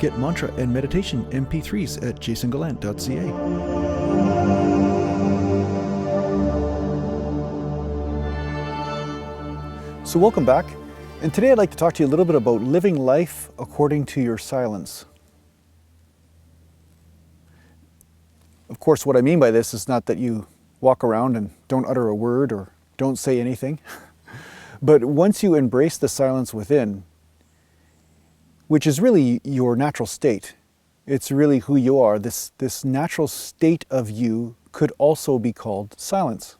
Get mantra and meditation MP3s at JasonGallant.ca. So welcome back, and today I'd like to talk to you a little bit about living life according to your silence. Of course, what I mean by this is not that you walk around and don't utter a word or don't say anything, but once you embrace the silence within, which is really your natural state, it's really who you are, this natural state of you could also be called silence.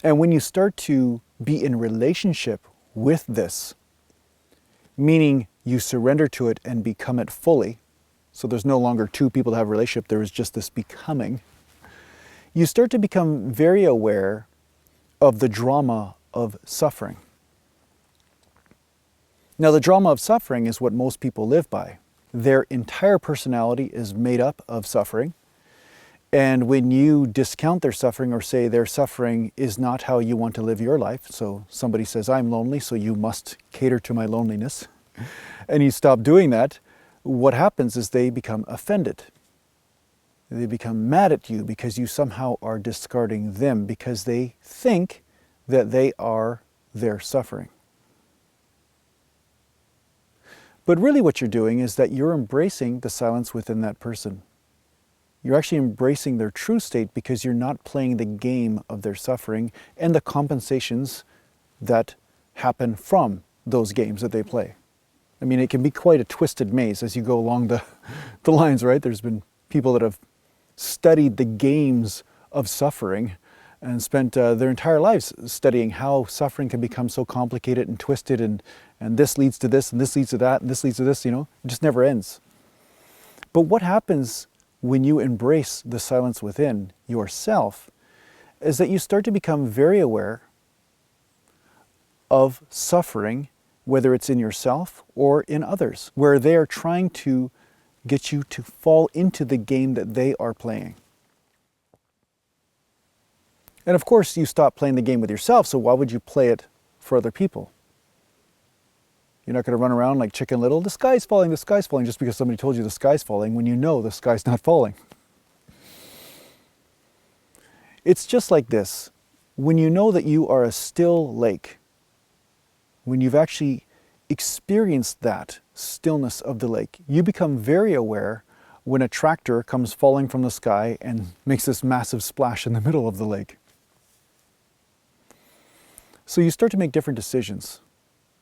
And when you start to be in relationship with this, meaning you surrender to it and become it fully, so there's no longer two people to have a relationship, there is just this becoming, you start to become very aware of the drama of suffering. Now, the drama of suffering is what most people live by. Their entire personality is made up of suffering. And when you discount their suffering or say their suffering is not how you want to live your life, so somebody says, I'm lonely, so you must cater to my loneliness, and you stop doing that, what happens is they become offended. They become mad at you because you somehow are discarding them because they think that they are their suffering. But really what you're doing is that you're embracing the silence within that person. You're actually embracing their true state because you're not playing the game of their suffering and the compensations that happen from those games that they play. I mean, it can be quite a twisted maze as you go along the lines, right? There's been people that have studied the games of suffering and spent their entire lives studying how suffering can become so complicated and twisted, and this leads to this, and this leads to that, and this leads to this, it just never ends. But what happens when you embrace the silence within yourself is that you start to become very aware of suffering, whether it's in yourself or in others, where they are trying to get you to fall into the game that they are playing. And of course, you stop playing the game with yourself, so why would you play it for other people? You're not going to run around like Chicken Little, the sky's falling, just because somebody told you the sky's falling when you know the sky's not falling. It's just like this. When you know that you are a still lake, when you've actually experienced that stillness of the lake, you become very aware when a tractor comes falling from the sky and makes this massive splash in the middle of the lake. So you start to make different decisions.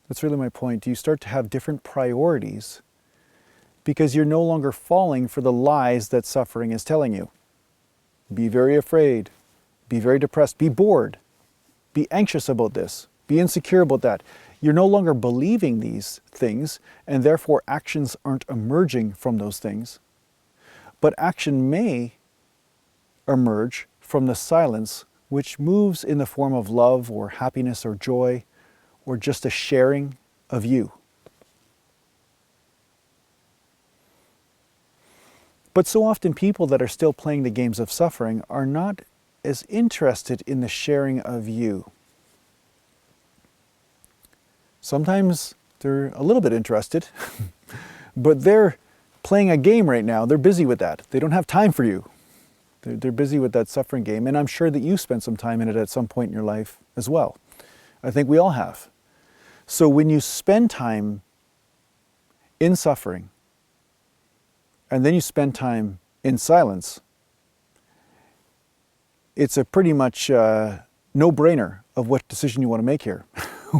That's really my point. You start to have different priorities because you're no longer falling for the lies that suffering is telling you. Be very afraid, be very depressed, be bored, be anxious about this, be insecure about that. You're no longer believing these things, and therefore actions aren't emerging from those things. But action may emerge from the silence, which moves in the form of love or happiness or joy, or just a sharing of you. But so often people that are still playing the games of suffering are not as interested in the sharing of you. Sometimes they're a little bit interested, but they're playing a game right now. They're busy with that. They don't have time for you. They're busy with that suffering game, and I'm sure that you spent some time in it at some point in your life as well. I think we all have. So when you spend time in suffering, and then you spend time in silence, it's a pretty much no-brainer of what decision you want to make here.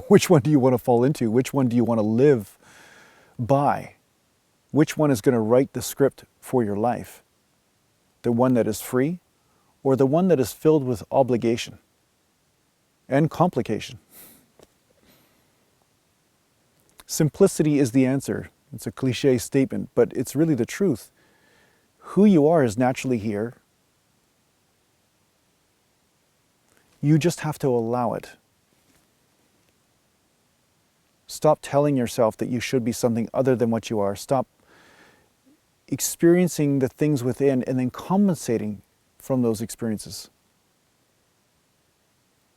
Which one do you want to fall into? Which one do you want to live by? Which one is going to write the script for your life? The one that is free, or the one that is filled with obligation and complication? Simplicity is the answer. It's a cliche statement, but it's really the truth. Who you are is naturally here. You just have to allow it. Stop telling yourself that you should be something other than what you are. Stop experiencing the things within and then compensating from those experiences.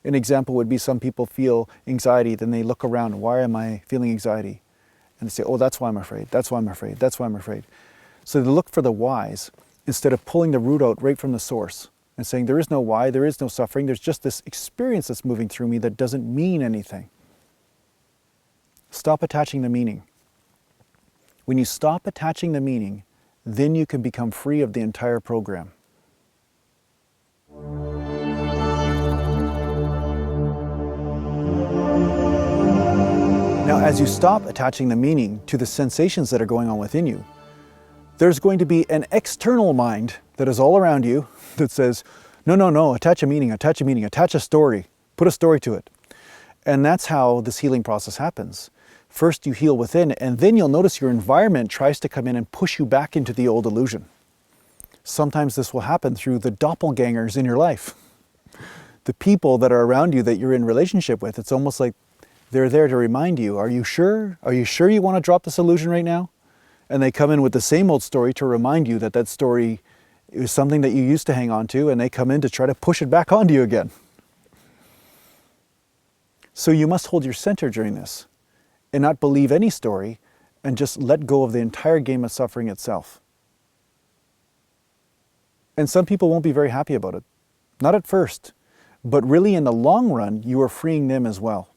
An example would be some people feel anxiety, then they look around, why am I feeling anxiety? And they say, oh, that's why I'm afraid, that's why I'm afraid, that's why I'm afraid. So they look for the whys instead of pulling the root out right from the source and saying, there is no why, there is no suffering, there's just this experience that's moving through me that doesn't mean anything. Stop attaching the meaning. When you stop attaching the meaning, then you can become free of the entire program. Now, as you stop attaching the meaning to the sensations that are going on within you, there's going to be an external mind that is all around you that says, no, no, no, attach a meaning, attach a meaning, attach a story, put a story to it. And that's how this healing process happens. First you heal within, and then you'll notice your environment tries to come in and push you back into the old illusion. Sometimes this will happen through the doppelgangers in your life. The people that are around you that you're in relationship with, it's almost like they're there to remind you, are you sure? Are you sure you want to drop this illusion right now? And they come in with the same old story to remind you that that story is something that you used to hang on to, and they come in to try to push it back onto you again. So you must hold your center during this and not believe any story and just let go of the entire game of suffering itself. And some people won't be very happy about it. Not at first, but really in the long run, you are freeing them as well.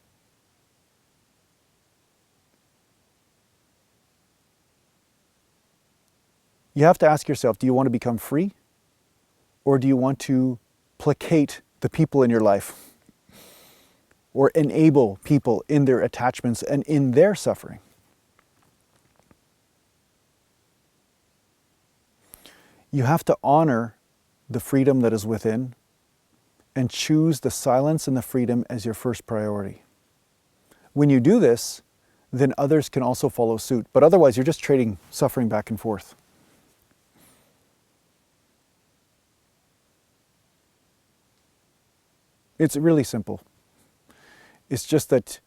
You have to ask yourself, do you want to become free? Or do you want to placate the people in your life? Or enable people in their attachments and in their suffering? You have to honor the freedom that is within and choose the silence and the freedom as your first priority. When you do this, then others can also follow suit. But otherwise, you're just trading suffering back and forth. It's really simple. It's just that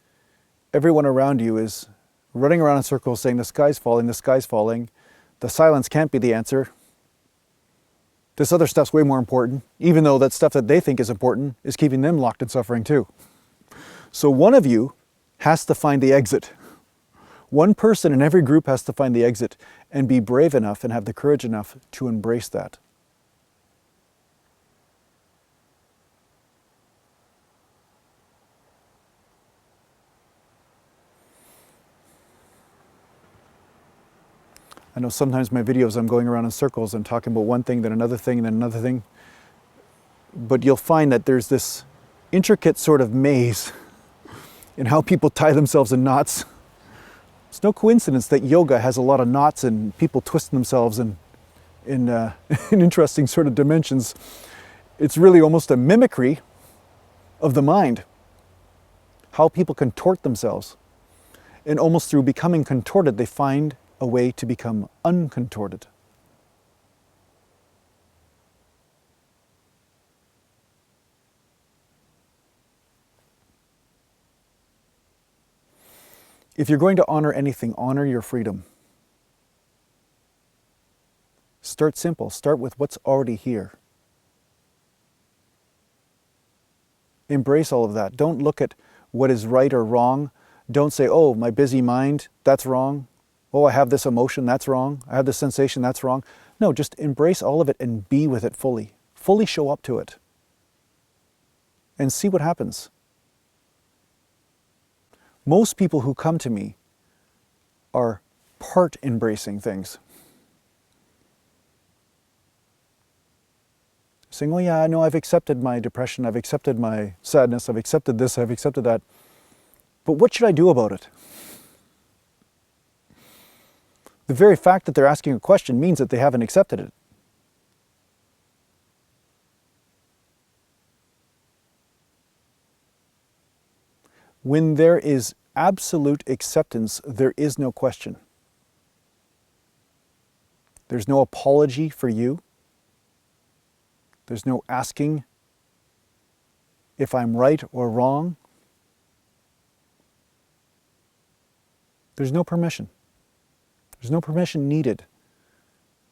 everyone around you is running around in circles saying the sky's falling, the sky's falling. The silence can't be the answer. This other stuff's way more important, even though that stuff that they think is important is keeping them locked in suffering too. So one of you has to find the exit. One person in every group has to find the exit and be brave enough and have the courage enough to embrace that. I know sometimes my videos I'm going around in circles and talking about one thing, then another thing, and then another thing. But you'll find that there's this intricate sort of maze in how people tie themselves in knots. It's no coincidence that yoga has a lot of knots and people twisting themselves in interesting sort of dimensions. It's really almost a mimicry of the mind. How people contort themselves. And almost through becoming contorted, they find a way to become uncontorted. If you're going to honor anything, honor your freedom. Start simple. Start with what's already here. Embrace all of that. Don't look at what is right or wrong. Don't say, oh, my busy mind, that's wrong. Oh, I have this emotion, that's wrong. I have this sensation, that's wrong. No, just embrace all of it and be with it fully. Fully show up to it. And see what happens. Most people who come to me are part embracing things. Saying, oh yeah, no, I've accepted my depression, I've accepted my sadness, I've accepted this, I've accepted that. But what should I do about it? The very fact that they're asking a question means that they haven't accepted it. When there is absolute acceptance, there is no question. There's no apology for you. There's no asking if I'm right or wrong. There's no permission. There's no permission needed.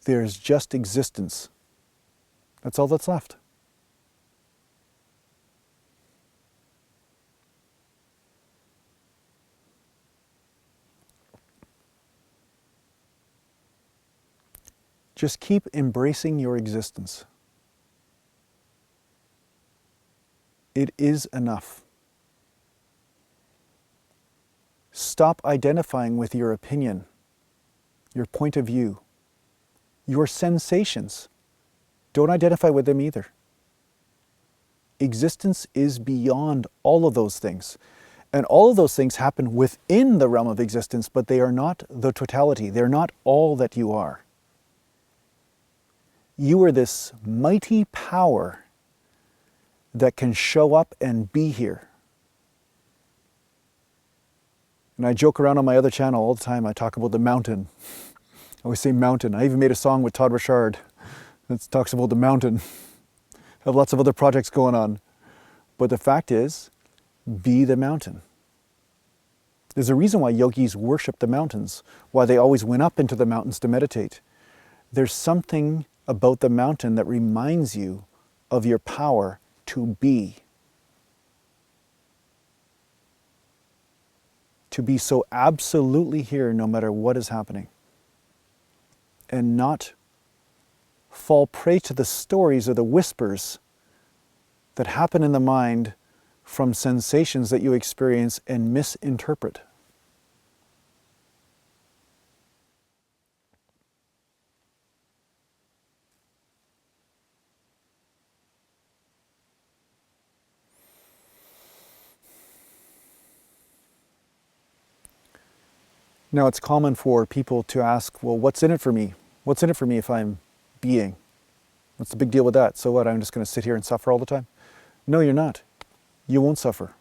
There's just existence. That's all that's left. Just keep embracing your existence. It is enough. Stop identifying with your opinion, your point of view, your sensations. Don't identify with them either. Existence is beyond all of those things. And all of those things happen within the realm of existence, but they are not the totality. They're not all that you are. You are this mighty power that can show up and be here. And I joke around on my other channel all the time. I talk about the mountain. I always say mountain. I even made a song with Todd Richard that talks about the mountain. I have lots of other projects going on. But the fact is, be the mountain. There's a reason why yogis worship the mountains, why they always went up into the mountains to meditate. There's something about the mountain that reminds you of your power to be. To be so absolutely here no matter what is happening. And not fall prey to the stories or the whispers that happen in the mind from sensations that you experience and misinterpret. Now, it's common for people to ask, well, what's in it for me? What's in it for me if I'm being? What's the big deal with that? So what, I'm just going to sit here and suffer all the time? No, you're not. You won't suffer.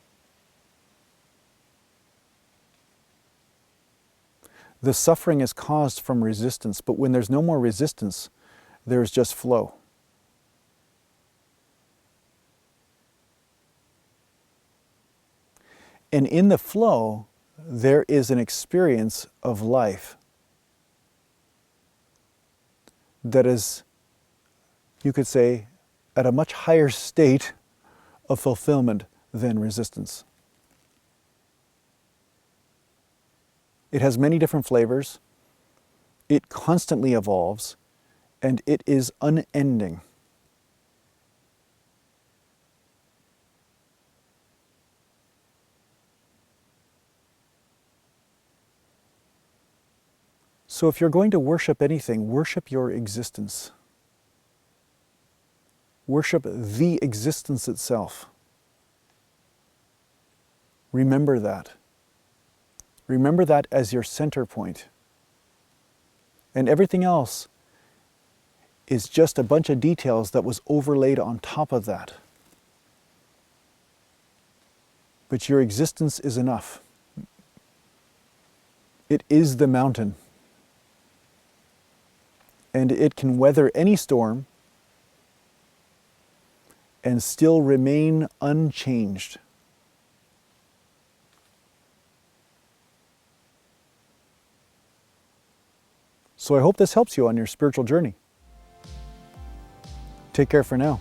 The suffering is caused from resistance, but when there's no more resistance, there's just flow. And in the flow, there is an experience of life that is, you could say, at a much higher state of fulfillment than resistance. It has many different flavors, it constantly evolves, and it is unending. So if you're going to worship anything, worship your existence. Worship the existence itself. Remember that. Remember that as your center point. And everything else is just a bunch of details that was overlaid on top of that. But your existence is enough. It is the mountain. And it can weather any storm and still remain unchanged. So I hope this helps you on your spiritual journey. Take care for now.